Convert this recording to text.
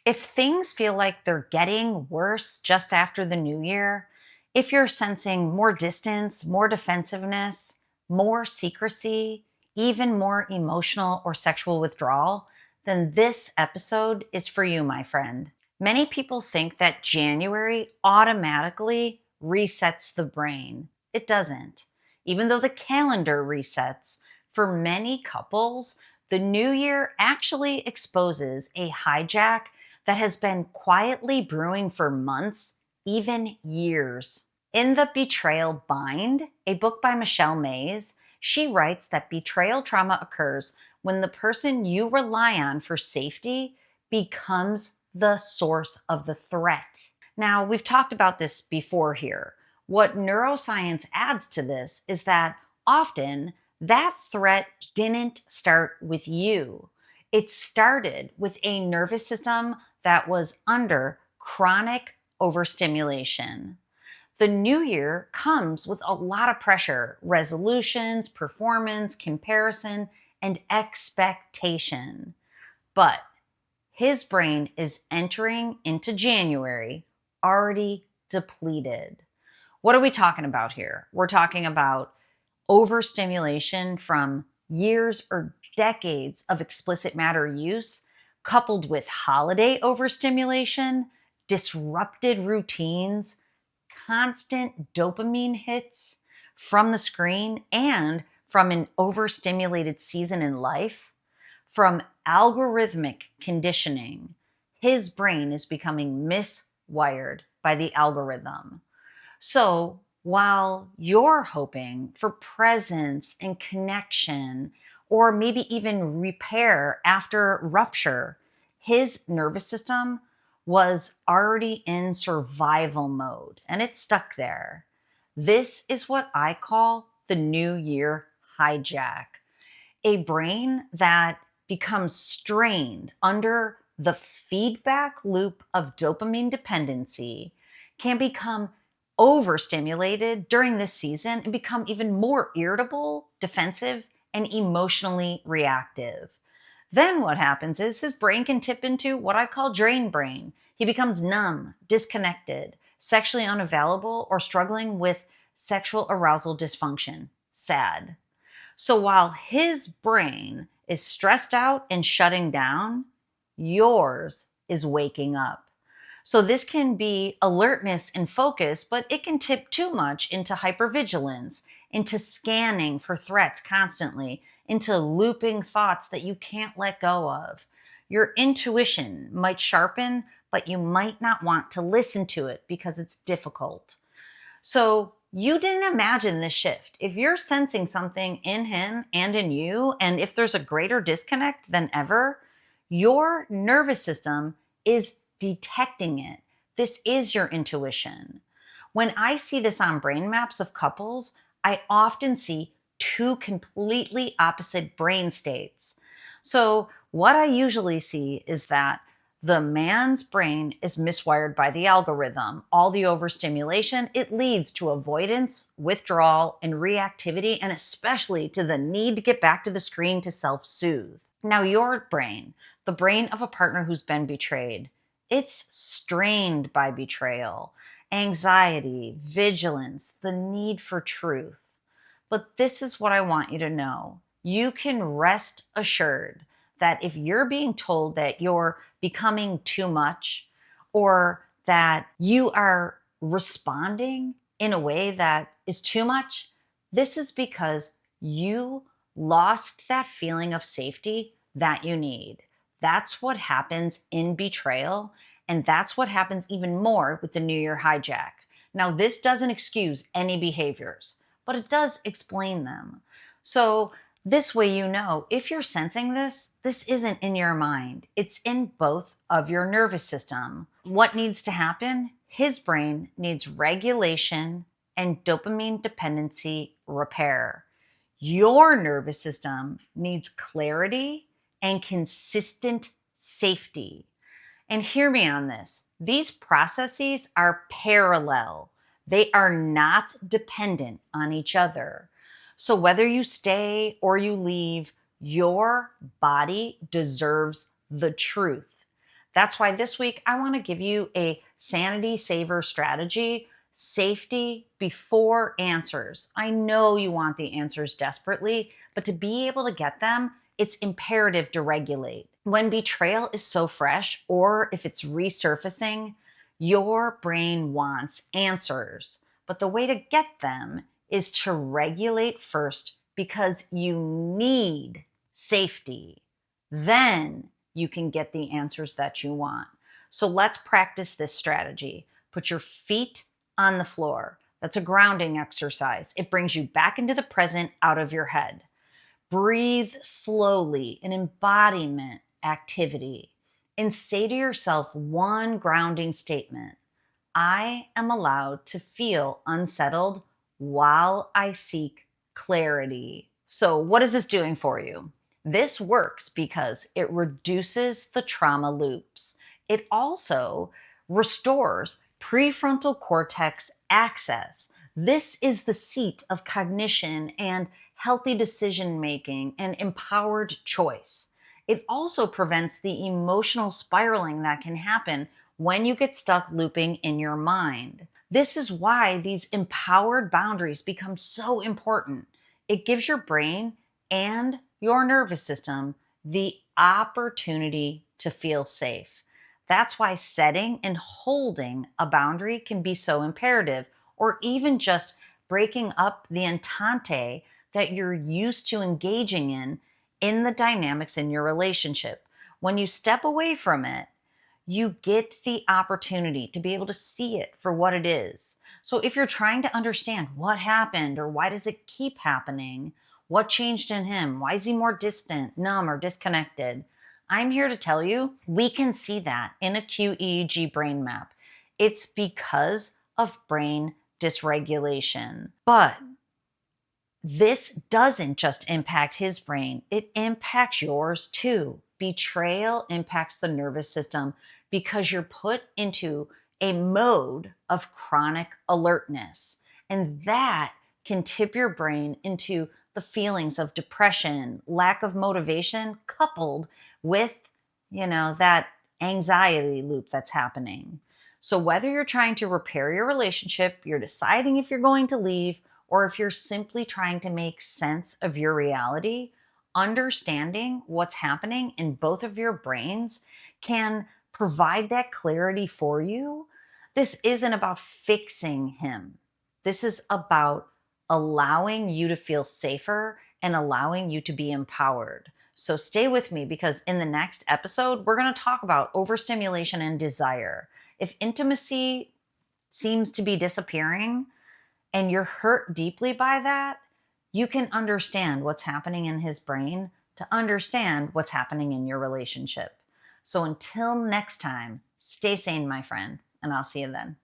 If things feel like they're getting worse just after the new year, if you're sensing more distance, more defensiveness, more secrecy, even more emotional or sexual withdrawal, then this episode is for you, my friend. Many people think that January automatically resets the brain. It doesn't. Even though the calendar resets, for many couples, the new year actually exposes a hijack that has been quietly brewing for months, even years. In The Betrayal Bind, a book by Michelle Mays, she writes that betrayal trauma occurs when the person you rely on for safety becomes the source of the threat. Now, we've talked about this before here. What neuroscience adds to this is that often that threat didn't start with you. It started with a nervous system that was under chronic overstimulation. The new year comes with a lot of pressure, resolutions, performance, comparison, and expectation. But his brain is entering into January already depleted. What are we talking about here? We're talking about overstimulation from years or decades of explicit matter use, coupled with holiday overstimulation, disrupted routines, constant dopamine hits from the screen, and from an overstimulated season in life, from algorithmic conditioning. His brain is becoming miswired by the algorithm. So while you're hoping for presence and connection, or maybe even repair after rupture, his nervous system was already in survival mode and it's stuck there. This is what I call the New Year hijack, a brain that becomes strained under the feedback loop of dopamine dependency can become overstimulated during this season and become even more irritable, defensive, and emotionally reactive. Then what happens is his brain can tip into what I call drain brain. He becomes numb, disconnected, sexually unavailable, or struggling with sexual arousal dysfunction. Sad. So while his brain is stressed out and shutting down, yours is waking up. So this can be alertness and focus, but it can tip too much into hypervigilance, into scanning for threats constantly, into looping thoughts that you can't let go of. Your intuition might sharpen, but you might not want to listen to it because it's difficult. So you didn't imagine this shift. If you're sensing something in him and in you, and if there's a greater disconnect than ever, your nervous system is detecting it. This is your intuition. When I see this on brain maps of couples, I often see two completely opposite brain states. So, what I usually see is that the man's brain is miswired by the algorithm. All the overstimulation, it leads to avoidance, withdrawal, and reactivity, and especially to the need to get back to the screen to self soothe. Now, your brain, the brain of a partner who's been betrayed, it's strained by betrayal, anxiety, vigilance, the need for truth. But this is what I want you to know. You can rest assured that if you're being told that you're becoming too much, or that you are responding in a way that is too much, this is because you lost that feeling of safety that you need. That's what happens in betrayal. And that's what happens even more with the New Year hijack. Now, this doesn't excuse any behaviors, but it does explain them. So, this way, you know, if you're sensing this, this isn't in your mind. It's in both of your nervous system. What needs to happen? His brain needs regulation and dopamine dependency repair. Your nervous system needs clarity and consistent safety. And hear me on this. These processes are parallel. They are not dependent on each other. So whether you stay or you leave, your body deserves the truth. That's why this week I want to give you a sanity saver strategy: safety before answers. I know you want the answers desperately, but to be able to get them, it's imperative to regulate. When betrayal is so fresh, or if it's resurfacing, your brain wants answers. But the way to get them is to regulate first, because you need safety. Then you can get the answers that you want. So let's practice this strategy. Put your feet on the floor. That's a grounding exercise. It brings you back into the present, out of your head. Breathe slowly, an embodiment activity, and say to yourself one grounding statement: I am allowed to feel unsettled while I seek clarity. So, what is this doing for you? This works because it reduces the trauma loops. It also restores prefrontal cortex access. This is the seat of cognition and healthy decision making and empowered choice. It also prevents the emotional spiraling that can happen when you get stuck looping in your mind. This is why these empowered boundaries become so important. It gives your brain and your nervous system the opportunity to feel safe. That's why setting and holding a boundary can be so imperative, or even just breaking up the entente that you're used to engaging in the dynamics in your relationship. When you step away from it, you get the opportunity to be able to see it for what it is. So if you're trying to understand what happened or why does it keep happening, what changed in him, why is he more distant, numb, or disconnected, I'm here to tell you we can see that in a QEEG brain map. It's because of brain dysregulation. But this doesn't just impact his brain, it impacts yours too. Betrayal impacts the nervous system because you're put into a mode of chronic alertness. And that can tip your brain into the feelings of depression, lack of motivation, coupled with, that anxiety loop that's happening. So whether you're trying to repair your relationship, you're deciding if you're going to leave, or if you're simply trying to make sense of your reality, understanding what's happening in both of your brains can provide that clarity for you. This isn't about fixing him. This is about allowing you to feel safer and allowing you to be empowered. So stay with me, because in the next episode, we're going to talk about overstimulation and desire. If intimacy seems to be disappearing, and you're hurt deeply by that, you can understand what's happening in his brain to understand what's happening in your relationship. So until next time, stay sane, my friend, and I'll see you then.